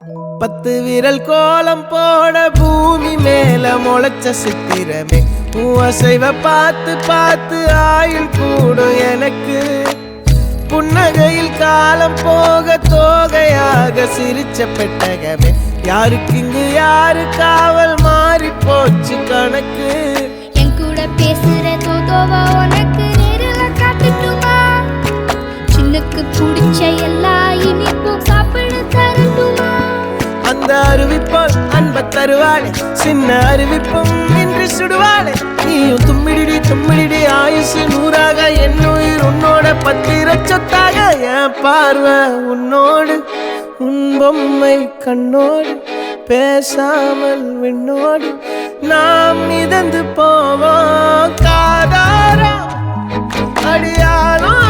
10 விரல் கோலம் போட பூமி மேல முளைச்ச சித்திரமே அசைவ பார்த்து பார்த்து ஆயுள் கூடும் எனக்கு புன்னகையில் காலம் போக தோகையாக சிரிச்ச பெட்டகமே யாருக்கு இங்கு யாரு காவல் மாறி போச்சு கணக்கு என் கூட பேசுற தோதோவா உனக்கு நேரில காட்டுட்டுமா சின்னுக்கு பிடிச்ச எல்லா இனிப்பும் சாப்பிட தரட்டுமா அந்த அறிவிப்பால் அன்ப தருவாளே சின்ன அறிவிப்பும் இன்று சுடுவாளே நீயும் தும்மிடி தும்மிடி ஆயுசு 100ஆக என் உயிர் உன்னோட 10 லட்சத்தாக என் பார்வை உன்னோடு உன் பொம்மை கண்ணோடு பேசாமல் விண்ணோடு நாம் மிதந்து போவோம் காதாரா அடியாலும்